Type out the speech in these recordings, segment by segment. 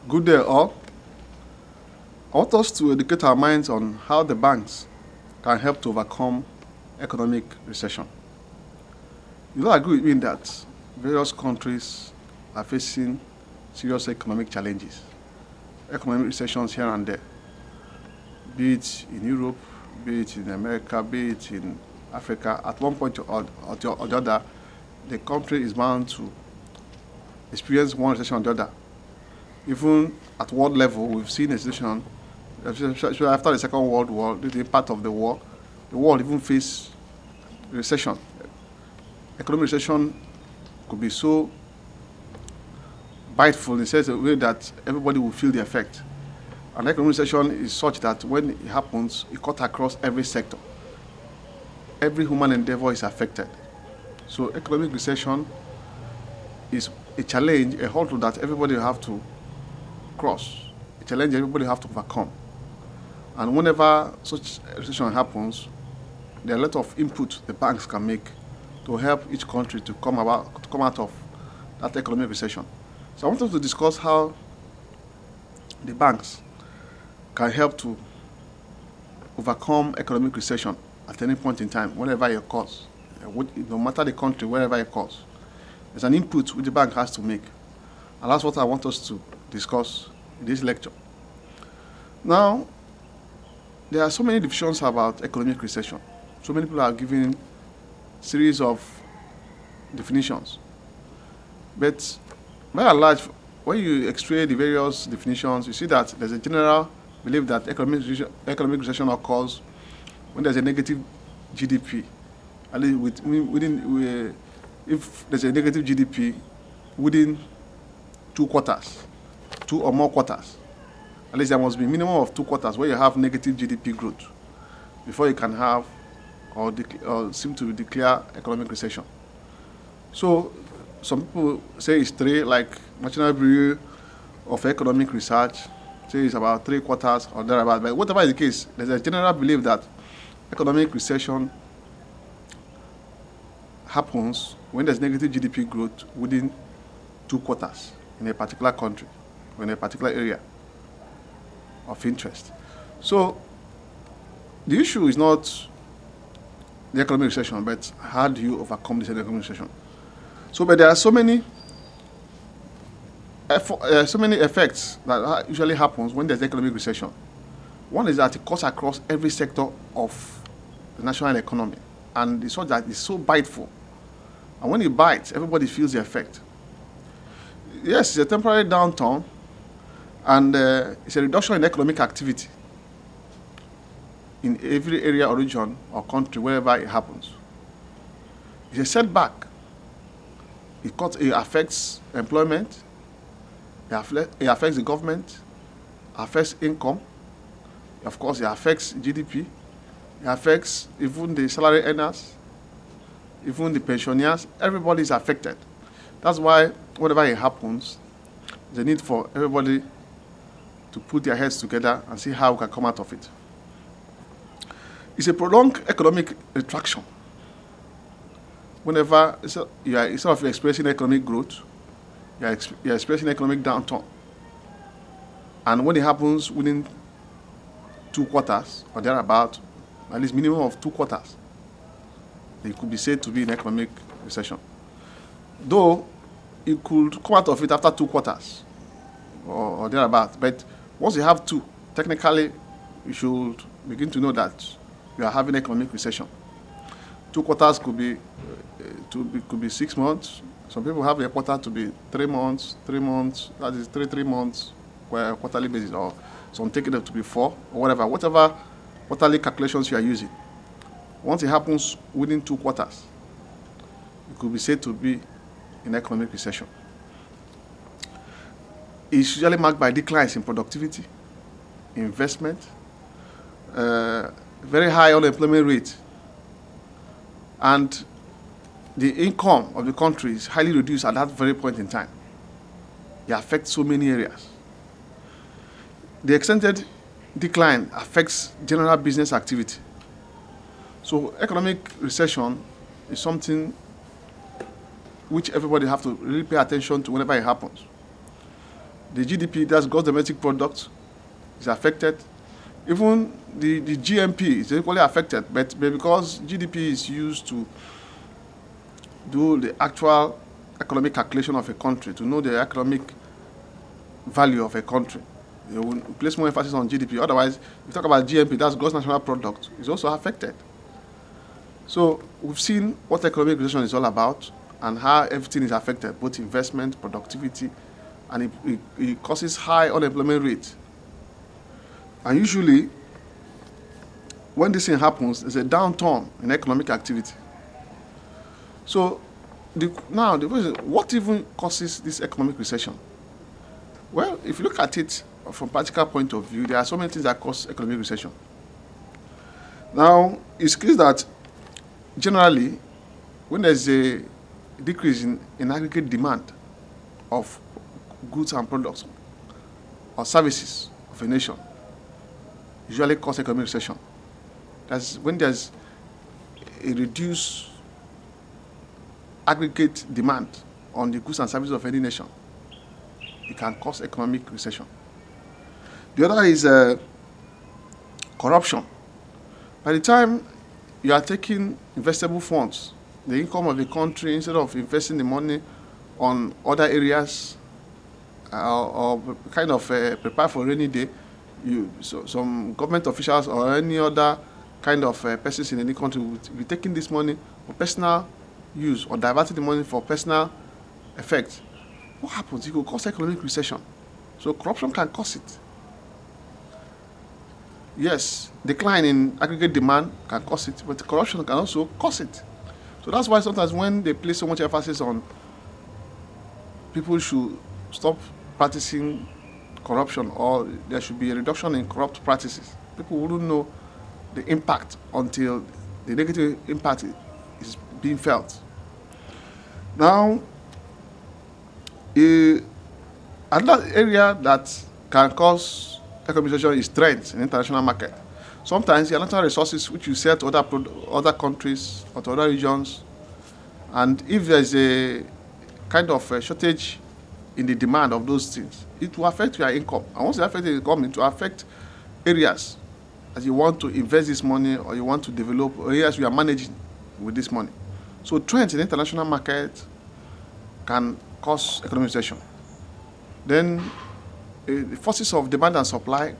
Good day all. I want us to educate our minds on how the banks can help to overcome economic recession. You will agree with me that various countries are facing serious economic challenges, economic recessions here and there, be it in Europe, be it in America, be it in Africa. At one point or the other, the country is bound to experience one recession or the other. Even at world level, we've seen a situation, especially after the Second World War, the impact of the war, the world even faced recession. Economic recession could be so biteful in such a way that everybody will feel the effect. And economic recession is such that when it happens, it cuts across every sector. Every human endeavor is affected. So economic recession is a challenge, a hurdle that everybody will have to cross, a challenge everybody have to overcome. And whenever such a recession happens, there are a lot of input the banks can make to help each country to come out of that economic recession. So I want us to discuss how the banks can help to overcome economic recession at any point in time, whenever it occurs, no matter the country, wherever it occurs. There's an input which the bank has to make. And that's what I want us to discuss in this lecture. Now, there are so many divisions about economic recession. So many people are giving series of definitions. But by and large, when you x-ray the various definitions, you see that there's a general belief that economic recession occurs when there's a negative GDP. At least if there's a negative GDP within 2 quarters, 2 or more quarters. At least there must be a minimum of 2 quarters where you have negative GDP growth before you can have or seem to declare economic recession. So some people say it's 3, like National Bureau of Economic Research say it's about 3 quarters or thereabout. But whatever is the case, there's a general belief that economic recession happens when there's negative GDP growth within 2 quarters in a particular country or in a particular area of interest. So the issue is not the economic recession, but how do you overcome this economic recession? So, but there are so many effects that usually happens when there's economic recession. One is that it cuts across every sector of the national economy, and it's such that it's so biteful. And when it bites, everybody feels the effect. Yes, it's a temporary downturn, and it's a reduction in economic activity in every area or region or country, wherever it happens. It's a setback. It affects employment, it affects the government, it affects income, of course it affects GDP, it affects even the salary earners, even the pensioners. Everybody is affected. That's why whenever it happens, there's a need for everybody to put their heads together and see how we can come out of it. It's a prolonged economic retraction. Whenever you are, instead of experiencing economic growth, you're experiencing economic downturn. And when it happens within 2 quarters or thereabout, at least minimum of 2 quarters, it could be said to be an economic recession. Though it could come out of it after 2 quarters or thereabout, but once you have 2, technically you should begin to know that you are having economic recession. 2 quarters could be 6 months. Some people have a quarter to be 3 months, that is 3 months where quarterly basis, or some take it to be 4 or whatever quarterly calculations you are using. Once it happens within 2 quarters, it could be said to be an economic recession. It's usually marked by declines in productivity, investment, very high unemployment rate, and the income of the country is highly reduced at that very point in time. It affects so many areas. The extended decline affects general business activity. So economic recession is something which everybody have to really pay attention to whenever it happens. The GDP, that's gross domestic product, is affected. Even the GMP is equally affected, but because GDP is used to do the actual economic calculation of a country, to know the economic value of a country, you will place more emphasis on GDP. Otherwise, if you talk about GMP, that's gross national product, is also affected. So we've seen what economic recession is all about and how everything is affected, both investment, productivity, and it causes high unemployment rate. And usually, when this thing happens, there's a downturn in economic activity. So now the question is, what even causes this economic recession? Well, if you look at it from a practical point of view, there are so many things that cause economic recession. Now, it's clear that generally, when there's a decrease in aggregate demand of goods and products or services of a nation, usually cause economic recession. That's when there's a reduced aggregate demand on the goods and services of any nation. It can cause economic recession. The other is corruption. By the time you are taking investable funds, the income of the country, instead of investing the money on other areas or kind of prepare for a rainy day, some government officials or any other kind of persons in any country will be taking this money for personal use or diverting the money for personal effect. What happens? It will cause economic recession. So corruption can cause it. Yes, decline in aggregate demand can cause it, but corruption can also cause it. So that's why sometimes when they place so much emphasis on people should stop practicing corruption or there should be a reduction in corrupt practices, people wouldn't know the impact until the negative impact is being felt. Now, another area that can cause economic recession is trends in international market. Sometimes the natural resources which you sell to other countries or to other regions, and if there's a kind of a shortage in the demand of those things, it will affect your income. And once it affects the income, it will affect areas that you want to invest this money or you want to develop, or areas you are managing with this money. So trends in international market can cause economic recession. Then the forces of demand and supply,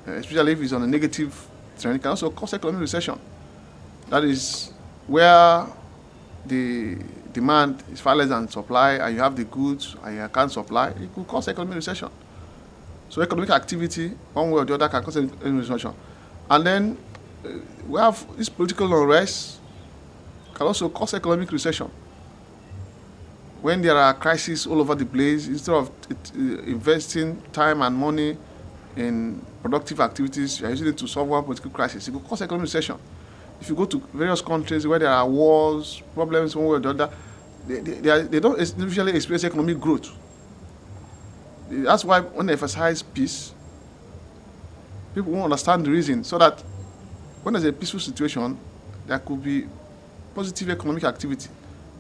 especially if it's on a negative trend, can also cause economic recession. That is where the demand is far less than supply and you have the goods and you can't supply, it could cause economic recession. So economic activity, one way or the other, can cause economic recession. And then we have this political unrest can also cause economic recession. When there are crises all over the place, instead of investing time and money in productive activities, you are using it to solve one political crisis. It will cause economic recession. If you go to various countries where there are wars, problems one way or the other, they don't usually experience economic growth. That's why when they emphasize peace, people won't understand the reason, so that when there's a peaceful situation, there could be positive economic activity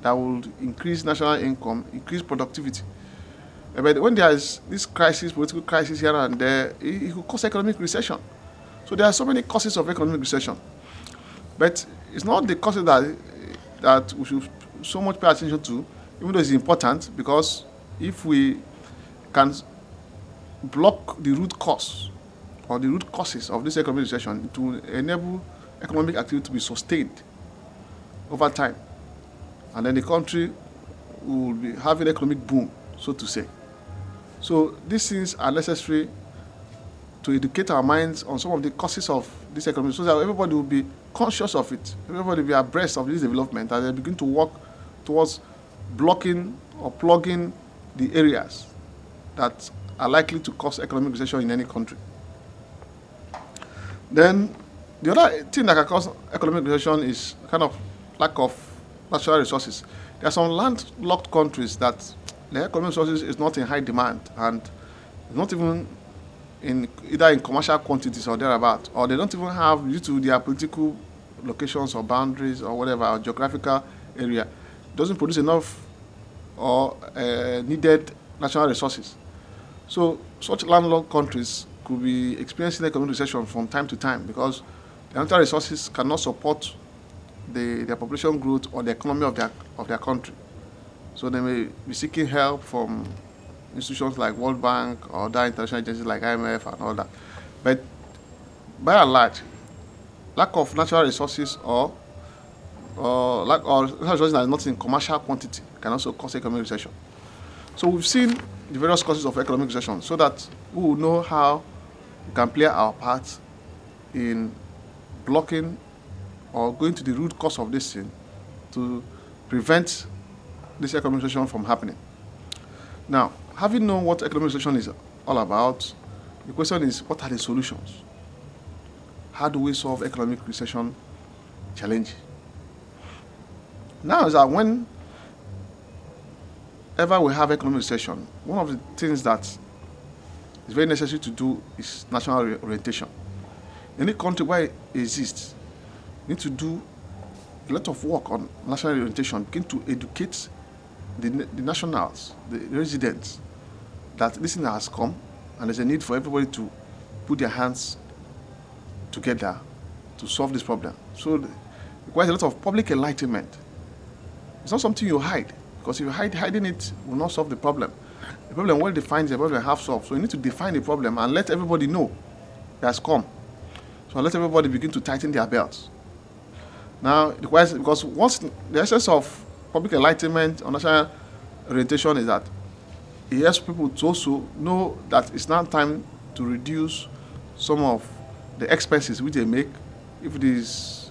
that will increase national income, increase productivity. But when there is this crisis, political crisis here and there, it could cause economic recession. So there are so many causes of economic recession. But it's not the causes that we should so much pay attention to, even though it's important, because if we can block the root cause or the root causes of this economic recession, it will enable economic activity to be sustained over time. And then the country will be having economic boom, so to say. So these things are necessary to educate our minds on some of the causes of this economy, so that everybody will be conscious of it. Everybody will be abreast of this development as they begin to work towards blocking or plugging the areas that are likely to cause economic recession in any country. Then the other thing that can cause economic recession is kind of lack of natural resources. There are some landlocked countries that the economic resources is not in high demand and not even either in commercial quantities or thereabout, or they don't even have, due to their political locations or boundaries or whatever, or geographical area, doesn't produce enough or needed natural resources. So such landlocked countries could be experiencing economic recession from time to time because the natural resources cannot support their population growth or the economy of their country. So they may be seeking help from institutions like World Bank or other international agencies like IMF and all that. But by and large, lack of natural resources or natural resources that is not in commercial quantity can also cause economic recession. So we've seen the various causes of economic recession so that we will know how we can play our part in blocking or going to the root cause of this thing to prevent this economic recession from happening. Now, having known what economic recession is all about, the question is, what are the solutions? How do we solve economic recession challenge? Now is that whenever we have economic recession, one of the things that is very necessary to do is national orientation. Any country where it exists need to do a lot of work on national orientation, begin to educate the nationals, the residents, that this thing has come and there's a need for everybody to put their hands together to solve this problem. So it requires a lot of public enlightenment. It's not something you hide, because if you hiding it will not solve the problem. The problem well defined is the problem half solved. So you need to define the problem and let everybody know it has come. So let everybody begin to tighten their belts. Now it requires, because once the essence of public enlightenment on national orientation is that it helps people to also know that it's now time to reduce some of the expenses which they make. If it is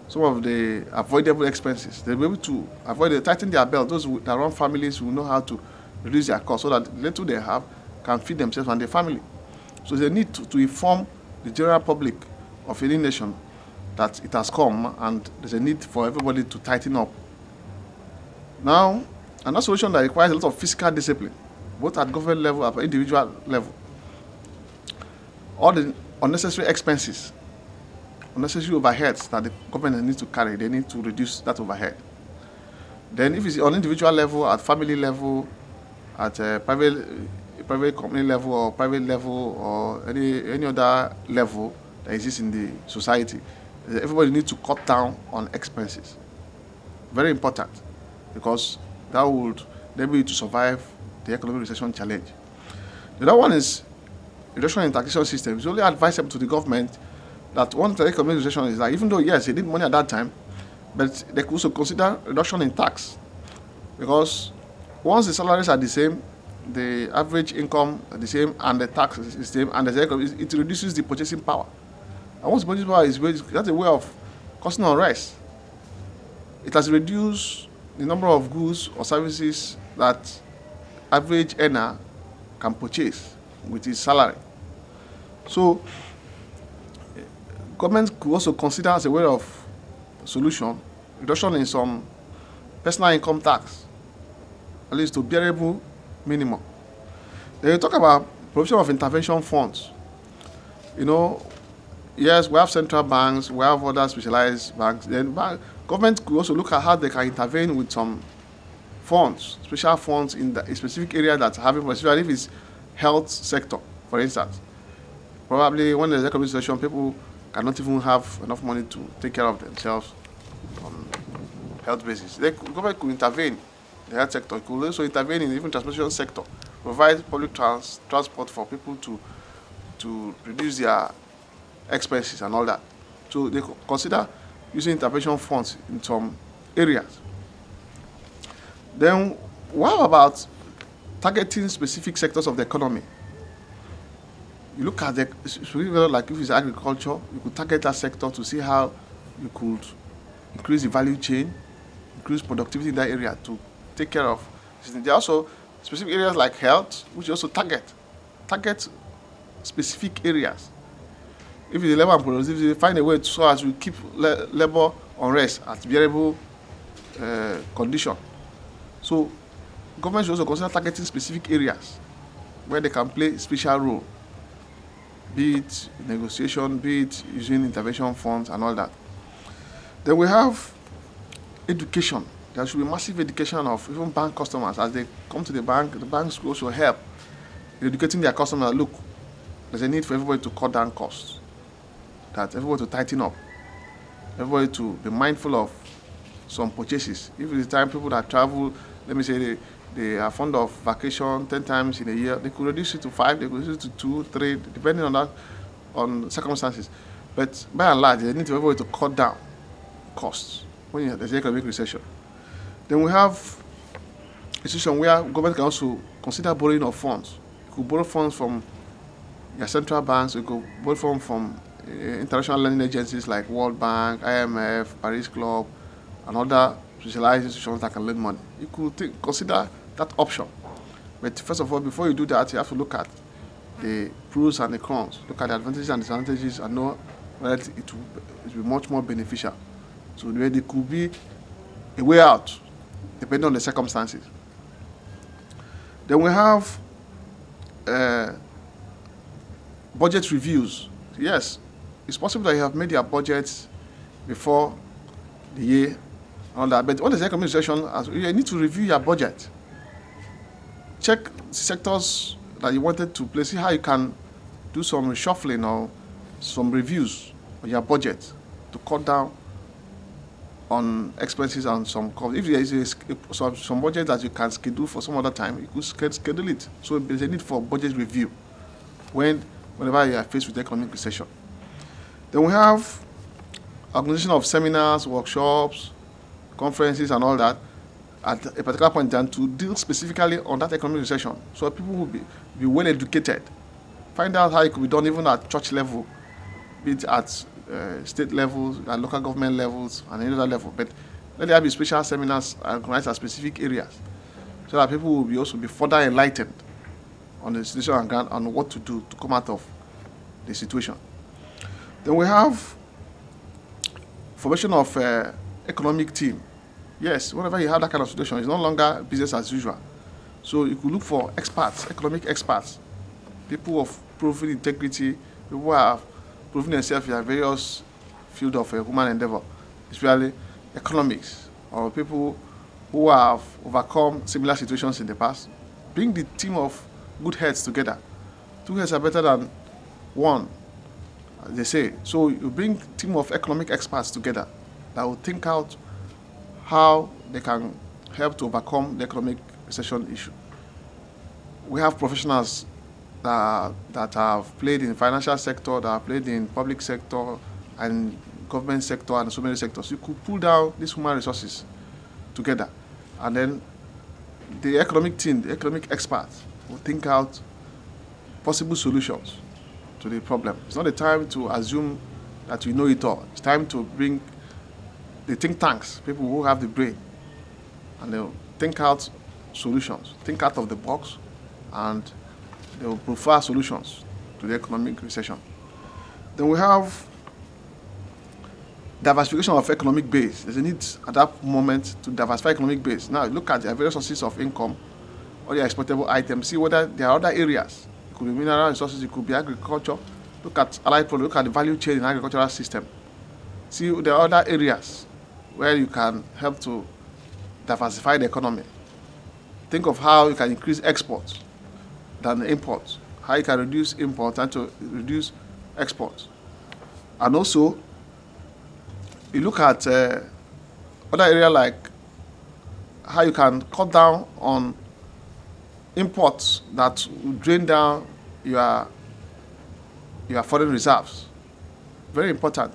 some of the avoidable expenses, they'll be able to avoid it, tighten their belt. Those that run families will know how to reduce their costs so that the little they have can feed themselves and their family. So they need to inform the general public of any nation that it has come and there's a need for everybody to tighten up. Now, another solution that requires a lot of fiscal discipline, both at government level and at individual level. All the unnecessary expenses, unnecessary overheads that the government needs to carry, they need to reduce that overhead. Then if it's on individual level, at family level, at private company level or private level or any other level that exists in the society, everybody needs to cut down on expenses. Very important, because that would enable you to survive the economic recession challenge. The other one is reduction in taxation system. It's only advisable to the government that one of the economic recession is that even though, yes, they need money at that time, but they could also consider reduction in tax. Because once the salaries are the same, the average income is the same, and the tax is the same, and it reduces the purchasing power. And once the purchasing power is raised, that's a way of causing unrest. It has reduced the number of goods or services that average earner can purchase with his salary. So government could also consider as a way of solution reduction in some personal income tax, at least to bearable minimum. Then you talk about provision of intervention funds. You know, yes, we have central banks, we have other specialized banks. Then government could also look at how they can intervene with some funds, special funds in a specific area that's having, especially if it's health sector, for instance. Probably when there's economic recession, people cannot even have enough money to take care of themselves on health basis. The government could intervene in the health sector. It could also intervene in even transportation sector, provide public transport for people to reduce their expenses and all that. So they could consider using intervention funds in some areas. Then what about targeting specific sectors of the economy? You look at like if it's agriculture, you could target that sector to see how you could increase the value chain, increase productivity in that area to take care of. There are also specific areas like health, which you also target specific areas. If it's labor and productivity, find a way so as we keep labor unrest at bearable condition. So government should also consider targeting specific areas where they can play a special role, be it negotiation, be it using intervention funds and all that. Then we have education. There should be massive education of even bank customers. As they come to the banks will also help educating their customers. Look, there's a need for everybody to cut down costs, that everybody to tighten up, everybody to be mindful of some purchases. If it's the time people that travel, let me say they are fond of vacation 10 times in a year, they could reduce it to 5, they could reduce it to 2, 3, depending on that, on circumstances. But by and large, they need to everybody to cut down costs when there's economic recession. Then we have a situation where government can also consider borrowing of funds. You could borrow funds from your central banks, you could borrow funds from international lending agencies like World Bank, IMF, Paris Club, and other specialized institutions that can lend money. You could consider that option. But first of all, before you do that, you have to look at the pros and the cons, look at the advantages and disadvantages, and know whether it will be much more beneficial. So there could be a way out, depending on the circumstances. Then we have budget reviews. Yes, it's possible that you have made your budgets before the year and all that, but when there's economic recession, you need to review your budget. Check sectors that you wanted to place, see how you can do some reshuffling or some reviews on your budget to cut down on expenses and some costs. If there is some budget that you can schedule for some other time, you could schedule it. So there's a need for budget review whenever you are faced with economic recession. Then we have organization of seminars, workshops, conferences, and all that at a particular point in time to deal specifically on that economic recession. So people will be well educated. Find out how it could be done even at church level, be it at state levels, at local government levels, and any other level. But let there be special seminars organized at specific areas so that people will also be further enlightened on the situation on ground and what to do to come out of the situation. Then we have formation of economic team. Yes, whenever you have that kind of situation, it's no longer business as usual. So you could look for experts, economic experts, people of proven integrity, people who have proven themselves in various fields of human endeavor, especially economics, or people who have overcome similar situations in the past. Bring the team of good heads together. 2 heads are better than 1, as they say. So you bring a team of economic experts together that will think out how they can help to overcome the economic recession issue. We have professionals that have played in the financial sector, that have played in public sector and government sector and so many sectors. You could pull down these human resources together, and then the economic team, the economic experts, will think out possible solutions to the problem. It's not the time to assume that you know it all. It's time to bring the think tanks, people who have the brain, and they'll think out solutions, think out of the box, and they will prefer solutions to the economic recession. Then we have diversification of economic base. There's a need at that moment to diversify economic base. Now look at the various sources of income, all the exportable items, see whether there are other areas. It could be mineral resources, it could be agriculture. Look at allied products, look at the value chain in agricultural system. See there are other areas where you can help to diversify the economy. Think of how you can increase exports than imports, how you can reduce imports and to reduce exports. And also, you look at other areas like how you can cut down on imports that will drain down your foreign reserves. Very important,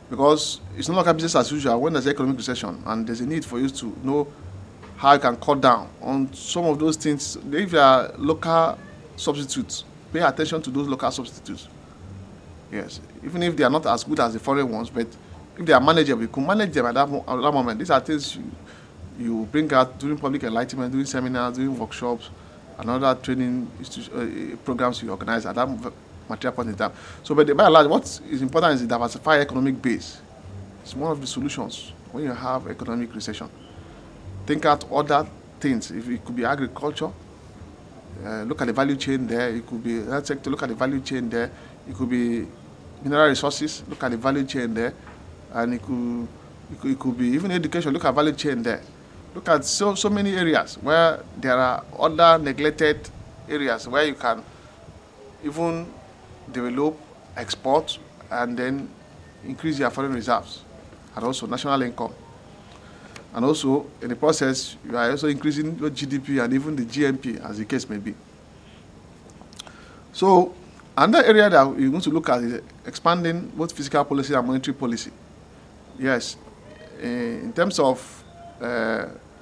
because it's no longer business as usual when there's economic recession, and there's a need for you to know how you can cut down on some of those things. If there are local substitutes, pay attention to those local substitutes. Yes, even if they are not as good as the foreign ones, but if they are manageable, you can manage them at that moment. These are things you bring out during public enlightenment, during seminars, during workshops, and other training programs you organize at that material point in time. So, but by and large, what is important is the diversified economic base. It's one of the solutions when you have economic recession. Think out other things. If it could be agriculture, look at the value chain there. It could be that sector, look at the value chain there. It could be mineral resources, look at the value chain there. And it could be even education, look at value chain there. Look at so many areas where there are other neglected areas where you can even develop, export, and then increase your foreign reserves and also national income. And also, in the process, you are also increasing your GDP and even the GNP, as the case may be. So, another area that you're going to look at is expanding both fiscal policy and monetary policy. Yes, in terms of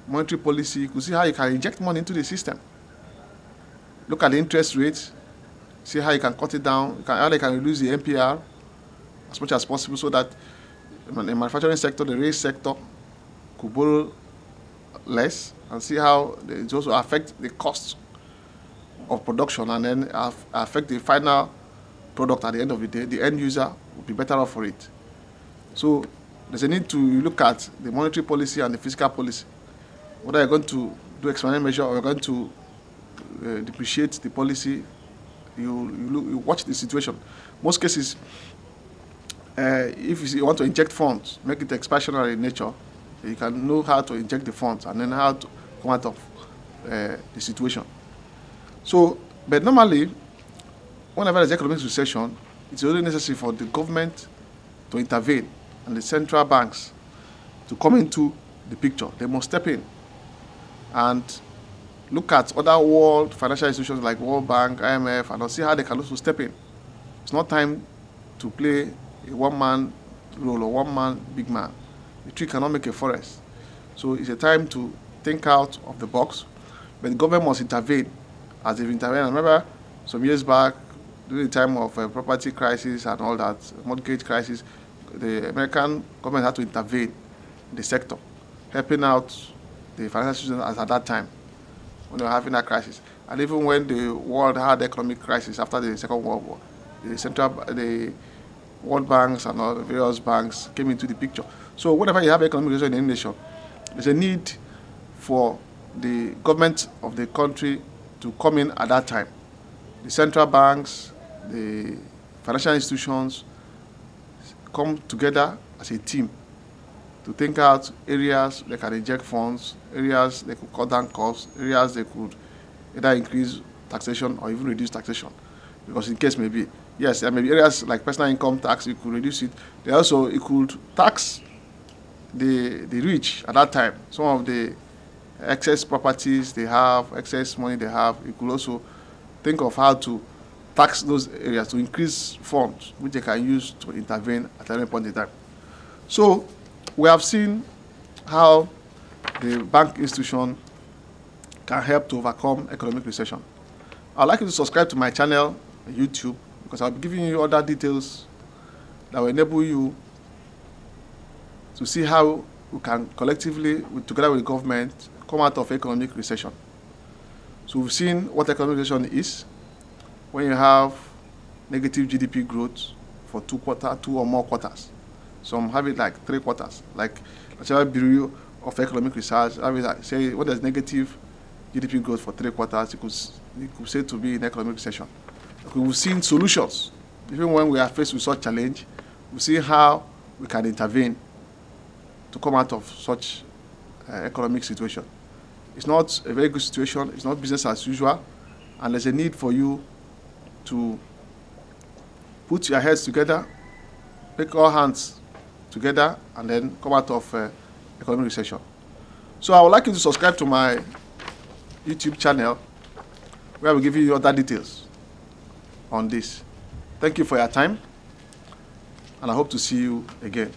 monetary policy, you can see how you can inject money into the system. Look at the interest rates, see how you can cut it down, how they can reduce the NPR as much as possible, so that in the manufacturing sector, the rail sector, could borrow less, and see how it also affect the cost of production, and then affect the final product at the end of the day. The end user will be better off for it. So there's a need to look at the monetary policy and the fiscal policy. Whether you're going to do expanded measure or you're going to depreciate the policy, you watch the situation. Most cases, if you want to inject funds, make it expansionary in nature, you can know how to inject the funds and then how to come out of the situation. So, but normally, whenever there's economic recession, it's only necessary for the government to intervene and the central banks to come into the picture. They must step in and look at other world financial institutions like World Bank, IMF, and see how they can also step in. It's not time to play a one-man role or one-man big man. The tree cannot make a forest. So it's a time to think out of the box, but the government must intervene as they've intervened. I remember some years back, during the time of property crisis and all that, mortgage crisis, the American government had to intervene in the sector, helping out the financial institutions at that time when they were having that crisis. And even when the world had economic crisis after the Second World War, the World Banks and all the various banks came into the picture. So whenever you have economic recession in any nation, there's a need for the government of the country to come in at that time. The central banks, the financial institutions come together as a team to think out areas they can inject funds, areas they could cut down costs, areas they could either increase taxation or even reduce taxation. Because in case maybe, yes, there may be areas like personal income tax, you could reduce it. They also, it could tax the rich at that time. Some of the excess properties they have, excess money they have, you could also think of how to tax those areas to increase funds which they can use to intervene at any point in time. So we have seen how the bank institution can help to overcome economic recession. I'd like you to subscribe to my channel on YouTube, because I'll be giving you other details that will enable you to see how we can collectively, together with the government, come out of economic recession. So we've seen what economic recession is. When you have negative GDP growth for two or more quarters. Some have it like 3 quarters. Like National Bureau of Economic Research, I mean, say when there's negative GDP growth for 3 quarters, it could say to be in economic recession. We've seen solutions. Even when we are faced with such challenge, we see how we can intervene to come out of such economic situation. It's not a very good situation. It's not business as usual. And there's a need for you to put your heads together, make all hands together, and then come out of economic recession. So I would like you to subscribe to my YouTube channel, where I will give you other details on this. Thank you for your time, and I hope to see you again.